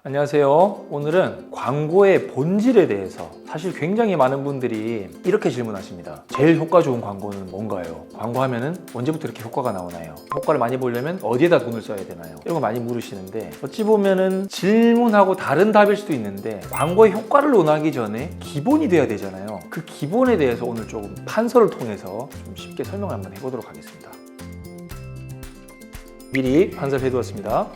안녕하세요. 오늘은 광고의 본질에 대해서 사실 굉장히 많은 분들이 이렇게 질문하십니다. 제일 효과 좋은 광고는 뭔가요? 광고하면은 언제부터 이렇게 효과가 나오나요? 효과를 많이 보려면 어디에다 돈을 써야 되나요? 이런 거 많이 물으시는데 어찌 보면은 질문하고 다른 답일 수도 있는데 광고의 효과를 논하기 전에 기본이 돼야 되잖아요. 그 기본에 대해서 오늘 조금 판서를 통해서 좀 쉽게 설명을 한번 해보도록 하겠습니다. 미리 판서를 해두었습니다.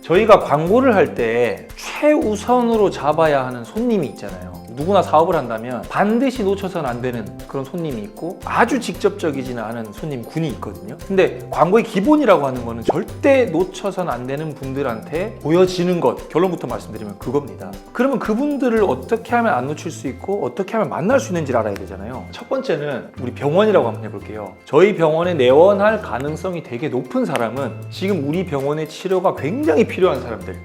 저희가 광고를 할 때 최우선으로 잡아야 하는 손님이 있잖아요. 누구나 사업을 한다면 반드시 놓쳐서는 안 되는 그런 손님이 있고 아주 직접적이지는 않은 손님군이 있거든요. 근데 광고의 기본이라고 하는 거는 절대 놓쳐서는 안 되는 분들한테 보여지는 것, 결론부터 말씀드리면 그겁니다. 그러면 그분들을 어떻게 하면 안 놓칠 수 있고 어떻게 하면 만날 수 있는지를 알아야 되잖아요. 첫 번째는 우리 병원이라고 한번 해볼게요. 저희 병원에 내원할 가능성이 되게 높은 사람은 지금 우리 병원의 치료가 굉장히 필요한 사람들,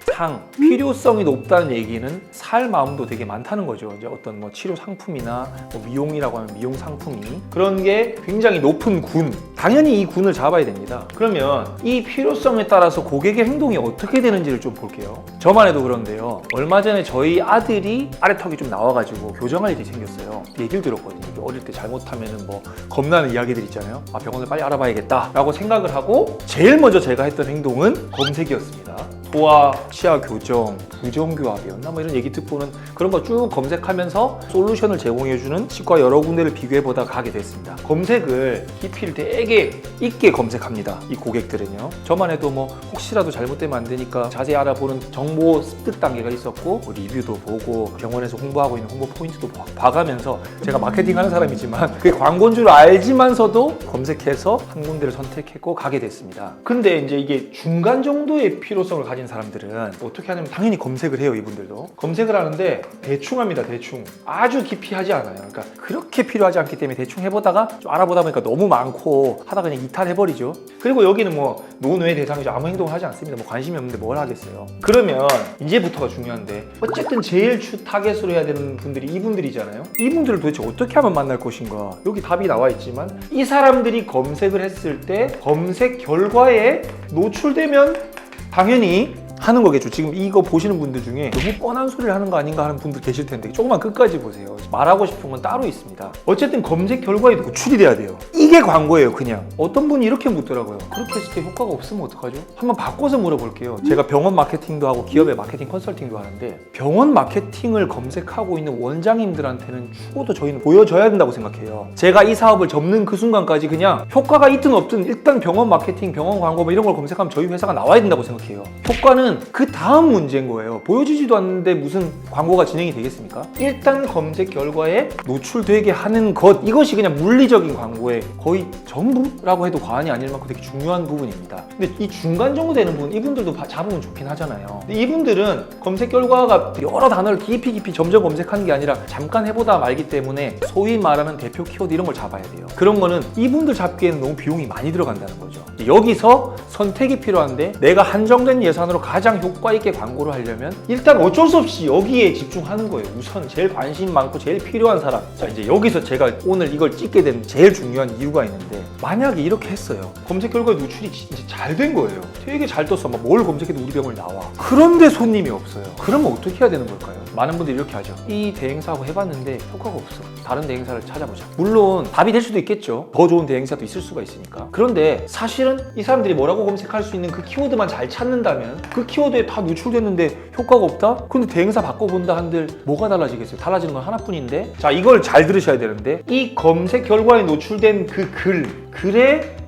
필요성이 높다는 얘기는 살 마음도 되게 많다는 거죠. 이제 어떤 뭐 치료 상품이나 뭐 미용이라고 하면 미용 상품이 그런 게 굉장히 높은 군, 당연히 이 군을 잡아야 됩니다. 그러면 이 필요성에 따라서 고객의 행동이 어떻게 되는지를 좀 볼게요. 저만 해도 그런데요. 얼마 전에 저희 아들이 아래턱이 좀 나와가지고 교정할 일이 생겼어요. 얘기를 들었거든요. 어릴 때 잘못하면은 뭐 겁나는 이야기들 있잖아요. 아, 병원을 빨리 알아봐야겠다 라고 생각을 하고 제일 먼저 제가 했던 행동은 검색이었습니다. 소아 치아 교정, 부정교합이었나 뭐 이런 얘기 듣고는 그런 거 쭉 검색하면서 솔루션을 제공해주는 치과 여러 군데를 비교해보다가 가게 됐습니다. 검색을 깊이를 되게 있게 검색합니다. 이 고객들은요. 저만 해도 뭐 혹시라도 잘못되면 안 되니까 자세히 알아보는 정보 습득 단계가 있었고 뭐 리뷰도 보고 병원에서 홍보하고 있는 홍보 포인트도 봐가면서 제가 마케팅하는 사람이지만 그게 광고인 줄 알지만서도 검색해서 한 군데를 선택했고 가게 됐습니다. 근데 이제 이게 중간 정도의 필요성을 가진 사람들은 어떻게 하냐면 당연히 검색을 해요. 이분들도 검색을 하는데 대충 합니다. 대충 아주 깊이 하지 않아요. 그러니까 그렇게 필요하지 않기 때문에 대충 해보다가 좀 알아보다 보니까 너무 많고 하다가 그냥 이탈해버리죠. 그리고 여기는 뭐 노뇌 대상이죠. 아무 행동을 하지 않습니다. 뭐 관심이 없는데 뭘 하겠어요. 그러면 이제부터가 중요한데 어쨌든 제일 주 타겟으로 해야 되는 분들이 이분들이잖아요. 이분들을 도대체 어떻게 하면 만날 것인가. 여기 답이 나와 있지만 이 사람들이 검색을 했을 때 검색 결과에 노출되면 당연히 하는 거겠죠. 지금 이거 보시는 분들 중에 너무 뻔한 소리를 하는 거 아닌가 하는 분들 계실 텐데 조금만 끝까지 보세요. 말하고 싶은 건 따로 있습니다. 어쨌든 검색 결과에 노출이 돼야 돼요. 이게 광고예요. 그냥 어떤 분이 이렇게 묻더라고요. 그렇게 했을 때 효과가 없으면 어떡하죠? 한번 바꿔서 물어볼게요. 제가 병원 마케팅도 하고 기업의 마케팅 컨설팅도 하는데 병원 마케팅을 검색하고 있는 원장님들한테는 죽어도 저희는 보여줘야 된다고 생각해요. 제가 이 사업을 접는 그 순간까지 그냥 효과가 있든 없든 일단 병원 마케팅, 병원 광고 뭐 이런 걸 검색하면 저희 회사가 나와야 된다고 생각해요. 효과는 그 다음 문제인 거예요. 보여주지도 않는데 무슨 광고가 진행이 되겠습니까? 일단 검색 결과에 노출되게 하는 것, 이것이 그냥 물리적인 광고의 거의 전부라고 해도 과언이 아닐 만큼 되게 중요한 부분입니다. 근데 이 중간 정도 되는 부분, 이분들도 잡으면 좋긴 하잖아요. 근데 이분들은 검색 결과가 여러 단어를 깊이 점점 검색하는 게 아니라 잠깐 해보다 말기 때문에 소위 말하는 대표 키워드 이런 걸 잡아야 돼요. 그런 거는 이분들 잡기에는 너무 비용이 많이 들어간다는 거죠. 여기서 선택이 필요한데 내가 한정된 예산으로 가장 효과 있게 광고를 하려면 일단 어쩔 수 없이 여기에 집중하는 거예요. 우선 제일 관심 많고 제일 필요한 사람. 자, 이제 여기서 제가 오늘 이걸 찍게 된 제일 중요한 이유가 있는데 만약에 이렇게 했어요. 검색 결과에 노출이 진짜 잘 된 거예요. 되게 잘 떴어. 막 뭘 검색해도 우리 병원이 나와. 그런데 손님이 없어요. 그러면 어떻게 해야 되는 걸까요? 많은 분들이 이렇게 하죠. 이 대행사하고 해봤는데 효과가 없어. 다른 대행사를 찾아보자. 물론 답이 될 수도 있겠죠. 더 좋은 대행사도 있을 수가 있으니까. 그런데 사실은 이 사람들이 뭐라고 검색할 수 있는 그 키워드만 잘 찾는다면 그 키워드에 다 노출됐는데 효과가 없다? 근데 대행사 바꿔본다 한들 뭐가 달라지겠어요? 달라지는 건 하나뿐인데. 자, 이걸 잘 들으셔야 되는데 이 검색 결과에 노출된 그 글의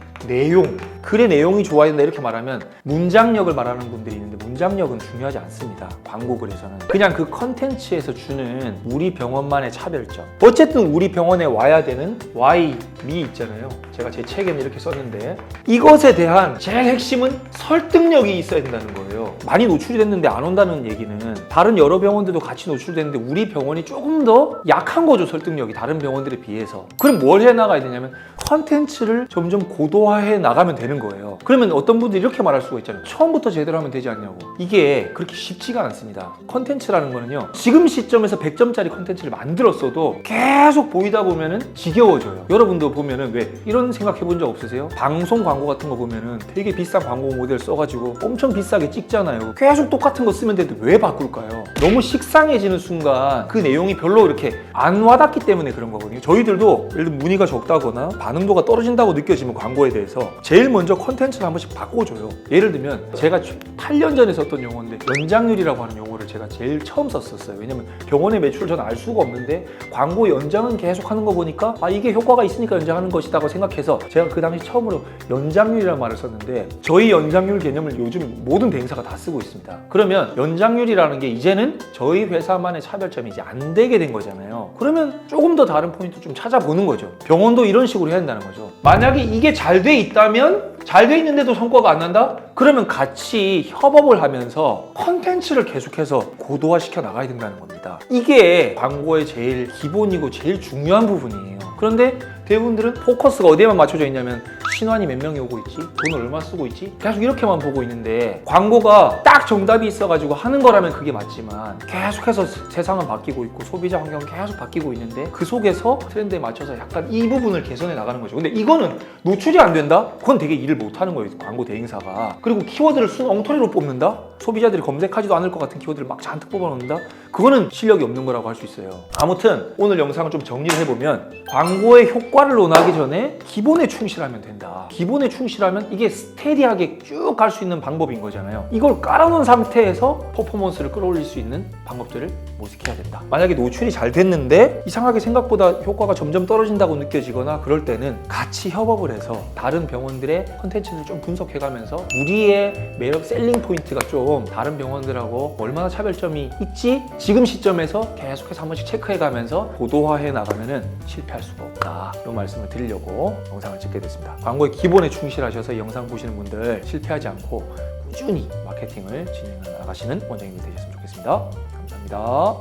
글의 내용이 좋아야 된다 이렇게 말하면 문장력을 말하는 분들이 있는데 문장력은 중요하지 않습니다. 광고 글에서는 그냥 그 컨텐츠에서 주는 우리 병원만의 차별점. 어쨌든 우리 병원에 와야 되는 why, me 있잖아요. 제가 제 책에는 이렇게 썼는데 이것에 대한 제일 핵심은 설득력이 있어야 된다는 거예요. 많이 노출이 됐는데 안 온다는 얘기는 다른 여러 병원들도 같이 노출됐는데 우리 병원이 조금 더 약한 거죠, 설득력이 다른 병원들에 비해서. 그럼 뭘 해 나가야 되냐면 컨텐츠를 점점 고도화해 나가면 되는 거예요. 그러면 어떤 분들이 이렇게 말할 수가 있잖아요. 처음부터 제대로 하면 되지 않냐고. 이게 그렇게 쉽지가 않습니다. 컨텐츠라는 거는요, 지금 시점에서 100점짜리 컨텐츠를 만들었어도 계속 보이다 보면은 지겨워져요. 여러분도 보면은 왜 이런 생각 해본 적 없으세요? 방송 광고 같은 거 보면은 되게 비싼 광고 모델 써가지고 엄청 비싸게 찍잖아요. 계속 똑같은 거 쓰면 되는데 왜 바꿀까요? 너무 식상해지는 순간 그 내용이 별로 이렇게 안 와닿기 때문에 그런 거거든요. 저희들도 예를 들면 문의가 적다거나 반응도가 떨어진다고 느껴지면 광고에 대해서 제일 먼저 컨텐츠를 한 번씩 바꿔줘요. 예를 들면 제가 8년 전에 썼던 용어인데 연장률이라고 하는 용어를 제가 제일 처음 썼었어요. 왜냐면 병원의 매출을 저는 알 수가 없는데 광고 연장은 계속 하는 거 보니까 아, 이게 효과가 있으니까 연장하는 것이라고 생각해서 제가 그 당시 처음으로 연장률이라는 말을 썼는데 저희 연장률 개념을 요즘 모든 대행사가 다 쓰고 있습니다. 그러면 연장률이라는 게 이제는 저희 회사만의 차별점이 이제 안 되게 된 거잖아요. 그러면 조금 더 다른 포인트 좀 찾아보는 거죠. 병원도 이런 식으로 해야 된다는 거죠. 만약에 이게 잘 돼 있다면, 잘 돼 있는데도 성과가 안 난다? 그러면 같이 협업을 하면서 컨텐츠를 계속해서 고도화시켜 나가야 된다는 겁니다. 이게 광고의 제일 기본이고 제일 중요한 부분이에요. 그런데 대부분들은 포커스가 어디에만 맞춰져 있냐면 신환이 몇 명이 오고 있지? 돈 얼마 쓰고 있지? 계속 이렇게만 보고 있는데 광고가 딱 정답이 있어가지고 하는 거라면 그게 맞지만 계속해서 세상은 바뀌고 있고 소비자 환경은 계속 바뀌고 있는데 그 속에서 트렌드에 맞춰서 약간 이 부분을 개선해 나가는 거죠. 근데 이거는 노출이 안 된다? 그건 되게 일을 못하는 거예요, 광고 대행사가. 그리고 키워드를 순 엉터리로 뽑는다? 소비자들이 검색하지도 않을 것 같은 키워드를 막 잔뜩 뽑아놓는다? 그거는 실력이 없는 거라고 할 수 있어요. 아무튼 오늘 영상을 좀 정리를 해보면 광고의 효과를 논하기 전에 기본에 충실하면 된다. 기본에 충실하면 이게 스테디하게 쭉 갈 수 있는 방법인 거잖아요. 이걸 깔아놓은 상태에서 퍼포먼스를 끌어올릴 수 있는 방법들을 모색해야 된다. 만약에 노출이 잘 됐는데 이상하게 생각보다 효과가 점점 떨어진다고 느껴지거나 그럴 때는 같이 협업을 해서 다른 병원들의 컨텐츠를 좀 분석해가면서 우리의 매력 셀링 포인트가 좀 다른 병원들하고 얼마나 차별점이 있지? 지금 시점에서 계속해서 한 번씩 체크해가면서 고도화해 나가면은 실패할 수가 없다. 이런 말씀을 드리려고 영상을 찍게 됐습니다. 광고의 기본에 충실하셔서 이 영상 보시는 분들 실패하지 않고 꾸준히 마케팅을 진행해 나가시는 원장님이 되셨으면 좋겠습니다. 감사합니다.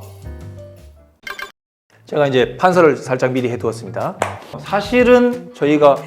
제가 이제 판서를 살짝 미리 해두었습니다. 사실은 저희가